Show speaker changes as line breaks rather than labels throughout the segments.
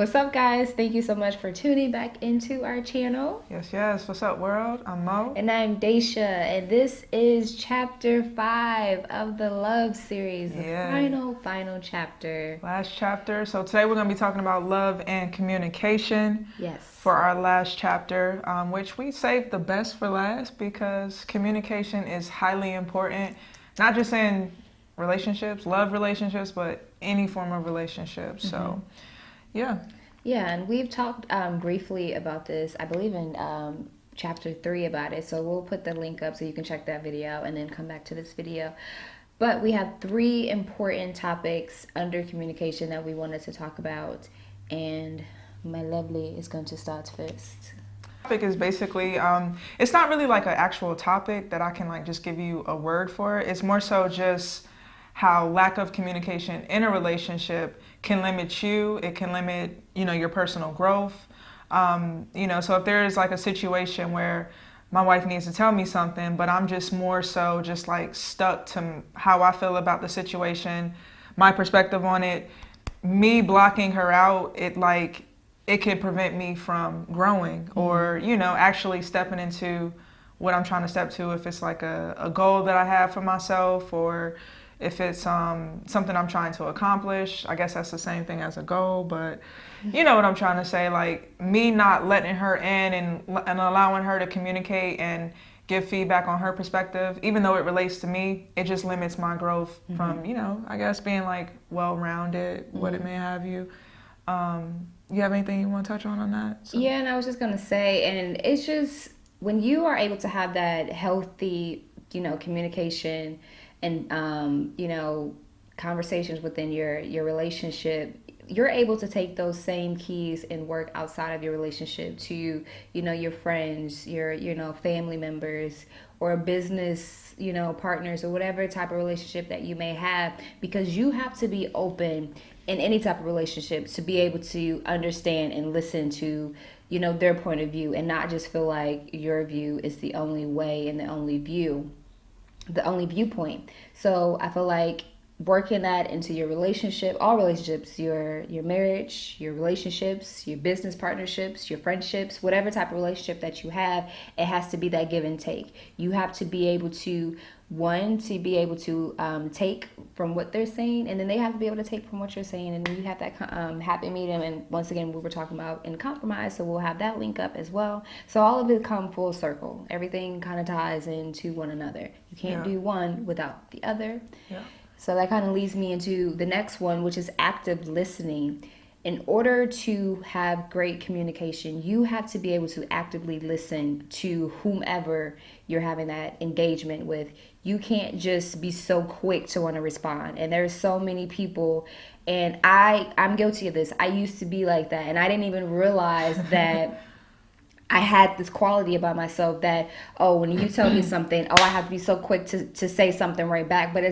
What's up, guys? Thank you so much for tuning back into our channel.
Yes. What's up, world? I'm Mo.
And I'm Dacia, and this is chapter 5 of the love series, the final chapter.
Last chapter. So today we're going to be talking about love and communication.
Yes.
For our last chapter, which we saved the best for last because communication is highly important, not just in relationships, love relationships, but any form of relationship. So, yeah.
Yeah, and we've talked briefly about this, I believe in chapter 3 about it. So we'll put the link up so you can check that video out and then come back to this video. But we have 3 important topics under communication that we wanted to talk about. And my lovely is going to start first.
Topic is basically, it's not really like an actual topic that I can like just give you a word for. It's more so just how lack of communication in a relationship can limit you. It can limit, your personal growth. So if there is like a situation where my wife needs to tell me something, but I'm just more so just like stuck to how I feel about the situation, my perspective on it, me blocking her out, it can prevent me from growing or, actually stepping into what I'm trying to step to. If it's like a goal that I have for myself, or if it's something I'm trying to accomplish. I guess that's the same thing as a goal, but you know what I'm trying to say. Like me not letting her in and allowing her to communicate and give feedback on her perspective, even though it relates to me, it just limits my growth from, I guess being like well-rounded, what it may have you. You have anything you want to touch on that?
So. Yeah, and I was just going to say, and it's just when you are able to have that healthy, communication and, conversations within your relationship, you're able to take those same keys and work outside of your relationship to, your friends, your, family members or business, partners or whatever type of relationship that you may have, because you have to be open in any type of relationship to be able to understand and listen to, their point of view and not just feel like your view is the only way and the only viewpoint. So I feel like working that into your relationship, all relationships, your marriage, your relationships, your business partnerships, your friendships, whatever type of relationship that you have, it has to be that give and take. You have to be able to, take from what they're saying, and then they have to be able to take from what you're saying, and then you have that happy medium. And once again, we were talking about in compromise, so we'll have that link up as well. So all of it come full circle. Everything kind of ties into one another. You can't do one without the other.
Yeah.
So that kind of leads me into the next one, which is active listening. In order to have great communication, you have to be able to actively listen to whomever you're having that engagement with. You can't just be so quick to want to respond. And there's so many people, and I'm guilty of this. I used to be like that, and I didn't even realize that I had this quality about myself that, when you tell me something, I have to be so quick to say something right back. But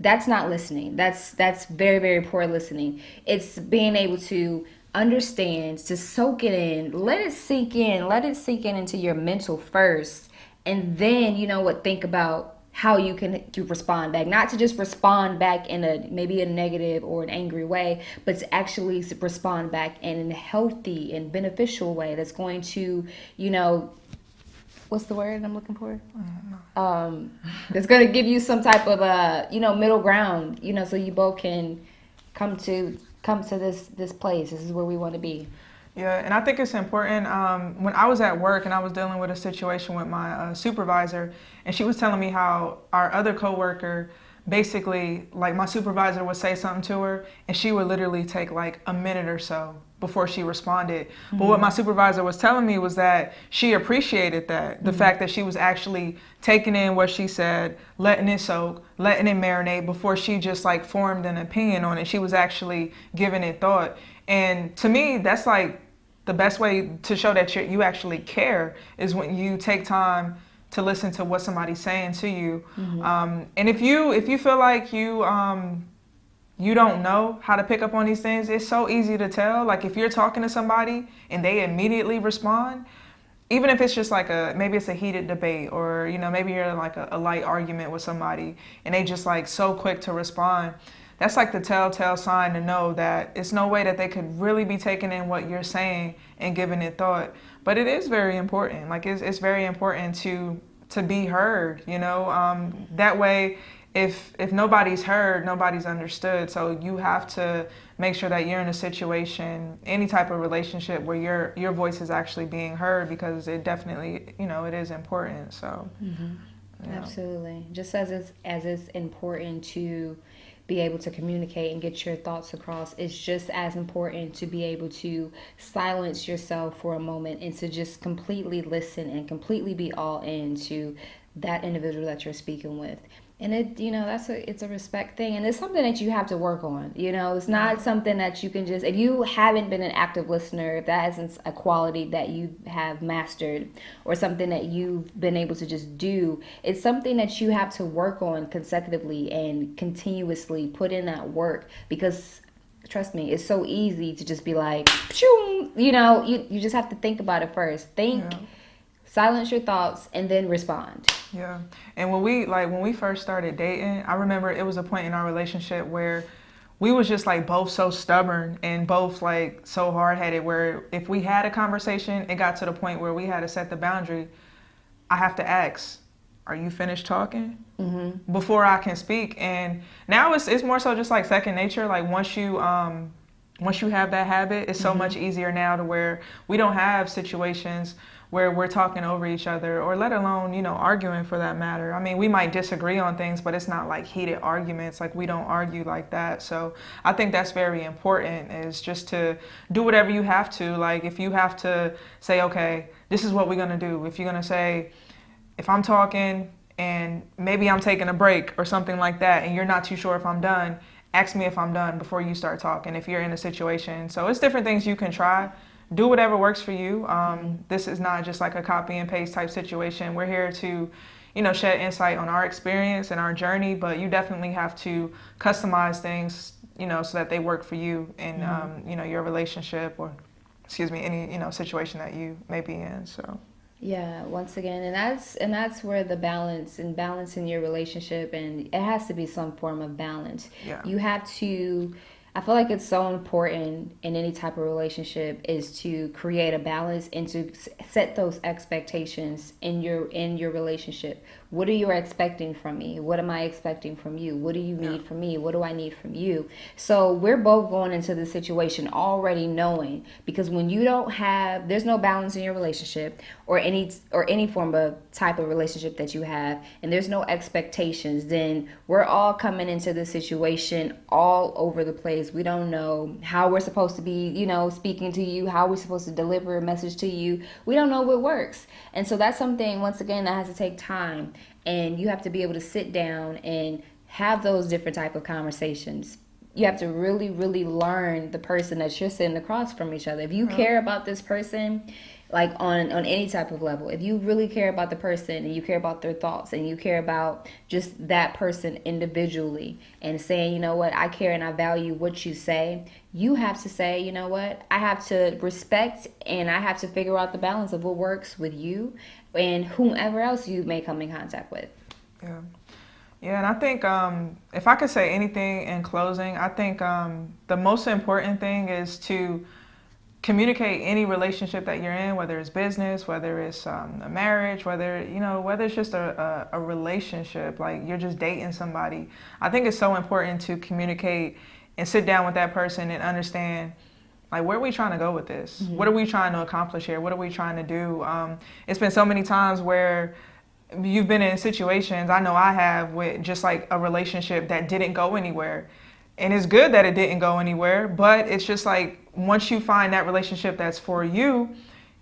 that's not listening. That's very, very poor listening. It's being able to understand, to soak it in, let it sink in into your mental first. And then, think about how you can respond back. Not to just respond back in maybe a negative or an angry way, but to actually respond back in a healthy and beneficial way that's going to, what's the word I'm looking for? That's going to give you some type of middle ground, so you both can come to this place. This is where we want to be.
Yeah, and I think it's important. When I was at work and I was dealing with a situation with my supervisor, and she was telling me how our other coworker, basically, like my supervisor would say something to her, and she would literally take like a minute or so before she responded. But what my supervisor was telling me was that she appreciated that, the fact that she was actually taking in what she said, letting it soak, letting it marinate before she just like formed an opinion on it. She was actually giving it thought. And to me, that's like the best way to show that you actually care is when you take time to listen to what somebody's saying to you. And if you feel like you don't know how to pick up on these things, it's so easy to tell. Like if you're talking to somebody and they immediately respond, even if it's just like maybe it's a heated debate, or maybe you're in like a light argument with somebody and they just like so quick to respond, that's like the telltale sign to know that it's no way that they could really be taking in what you're saying and giving it thought. But it is very important. Like it's very important to be heard. That way, if nobody's heard, nobody's understood. So you have to make sure that you're in a situation, any type of relationship where your voice is actually being heard, because it definitely, it is important. So,
Absolutely. Just as it's important to be able to communicate and get your thoughts across, it's just as important to be able to silence yourself for a moment and to just completely listen and completely be all into that individual that you're speaking with. And it's a respect thing, and it's something that you have to work on. It's not something that you can just, if you haven't been an active listener, if that isn't a quality that you have mastered or something that you've been able to just do, it's something that you have to work on consecutively and continuously put in that work, because trust me, it's so easy to just be like, you just have to think about it first. Silence your thoughts, and then respond.
Yeah. And when we first started dating, I remember it was a point in our relationship where we was just like both so stubborn and both like so hard-headed, where if we had a conversation, it got to the point where we had to set the boundary. I have to ask, are you finished talking? Before I can speak. And now it's more so just like second nature. Like once you have that habit, it's so much easier now to where we don't have situations where we're talking over each other, or let alone, arguing for that matter. I mean, we might disagree on things, but it's not like heated arguments. Like we don't argue like that. So I think that's very important, is just to do whatever you have to. Like if you have to say, okay, this is what we're gonna do. If you're gonna say, if I'm talking and maybe I'm taking a break or something like that, and you're not too sure if I'm done, ask me if I'm done before you start talking, if you're in a situation. So it's different things you can try. Do whatever works for you. This is not just like a copy and paste type situation. We're here to, shed insight on our experience and our journey, but you definitely have to customize things, so that they work for you in, your relationship, or, any, situation that you may be in. So.
Yeah, once again, and that's where the balance in your relationship, and it has to be some form of balance.
Yeah.
You have to, I feel like it's so important in any type of relationship is to create a balance and to set those expectations in your relationship. What are you expecting from me? What am I expecting from you? What do you need from me? What do I need from you? So we're both going into the situation already knowing, because when you don't have, there's no balance in your relationship or any form of type of relationship that you have, and there's no expectations, then we're all coming into the situation all over the place. We don't know how we're supposed to be, speaking to you, how we're supposed to deliver a message to you. We don't know what works. And so that's something, once again, that has to take time. And you have to be able to sit down and have those different type of conversations. You have to really, really learn the person that you're sitting across from each other. If you care about this person, like on any type of level, if you really care about the person and you care about their thoughts and you care about just that person individually, and saying, you know what, I care and I value what you say, you have to say, you know what, I have to respect and I have to figure out the balance of what works with you and whomever else you may come in contact with.
Yeah. Yeah, and I think if I could say anything in closing, I think the most important thing is to communicate any relationship that you're in, whether it's business, whether it's a marriage, whether it's just a relationship, like you're just dating somebody. I think it's so important to communicate and sit down with that person and understand, like, where are we trying to go with this? What are we trying to accomplish here? What are we trying to do? It's been so many times where you've been in situations, I know I have, with just like a relationship that didn't go anywhere. And it's good that it didn't go anywhere, but it's just like, once you find that relationship that's for you,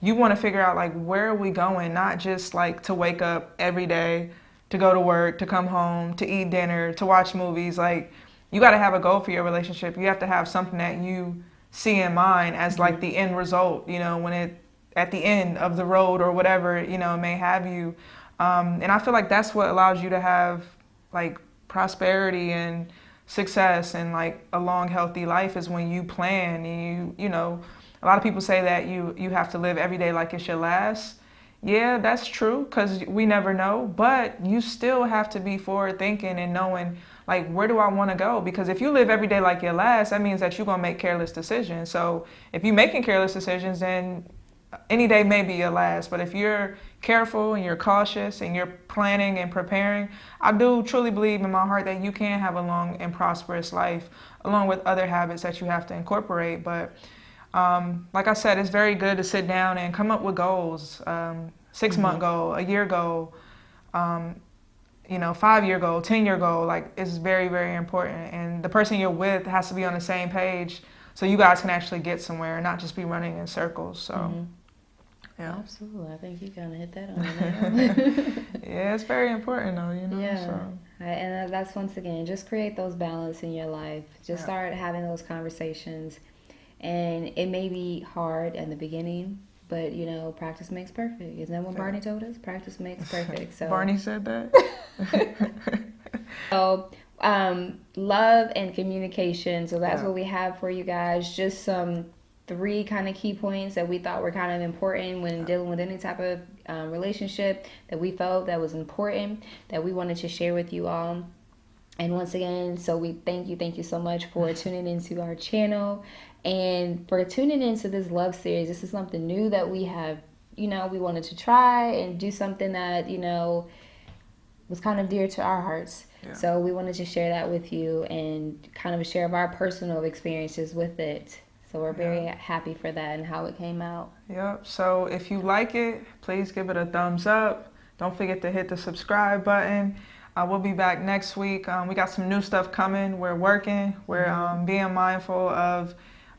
you want to figure out, like, where are we going? Not just like to wake up every day, to go to work, to come home, to eat dinner, to watch movies. Like, you got to have a goal for your relationship. You have to have something that you see in mind as like the end result, when it, at the end of the road or whatever, may have you. And I feel like that's what allows you to have like prosperity and success and like a long, healthy life, is when you plan and a lot of people say that you have to live every day like it's your last. Yeah, that's true because we never know, but you still have to be forward thinking and knowing, like, where do I want to go? Because if you live every day like your last, that means that you're going to make careless decisions. So if you're making careless decisions, then any day may be your last. But if you're careful and you're cautious and you're planning and preparing, I do truly believe in my heart that you can have a long and prosperous life along with other habits that you have to incorporate. But like I said, it's very good to sit down and come up with goals. 6-month goal, a year goal, 5-year goal, 10-year goal. Like, it's very, very important. And the person you're with has to be on the same page so you guys can actually get somewhere and not just be running in circles. So, yeah.
Absolutely. I think you kind of hit that on the nail.
Yeah, it's very important though,
Yeah.
So.
And that's, once again, just create those balance in your life. Just start having those conversations. And it may be hard in the beginning, but practice makes perfect. Isn't that what Barney told us? Practice makes perfect. So
Barney said that.
So love and communication. So that's what we have for you guys. Just some 3 kind of key points that we thought were kind of important when dealing with any type of relationship, that we felt that was important, that we wanted to share with you all. And once again, so we thank you so much for tuning into our channel and for tuning into this love series. This is something new that we have, we wanted to try and do something that, was kind of dear to our hearts. Yeah. So we wanted to share that with you and kind of share of our personal experiences with it. So we're very happy for that and how it came out.
Yep. So if you like it, please give it a thumbs up. Don't forget to hit the subscribe button. We'll be back next week. We got some new stuff coming. We're working. We're being mindful of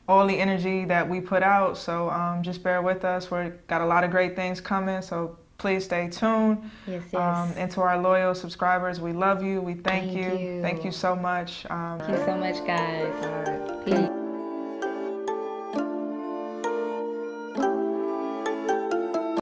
all the energy that we put out. So just bear with us. We've got a lot of great things coming. So please stay tuned.
Yes.
And to our loyal subscribers, we love you. We thank you. Thank you so much.
Thank you so much, guys.
All right.
Peace.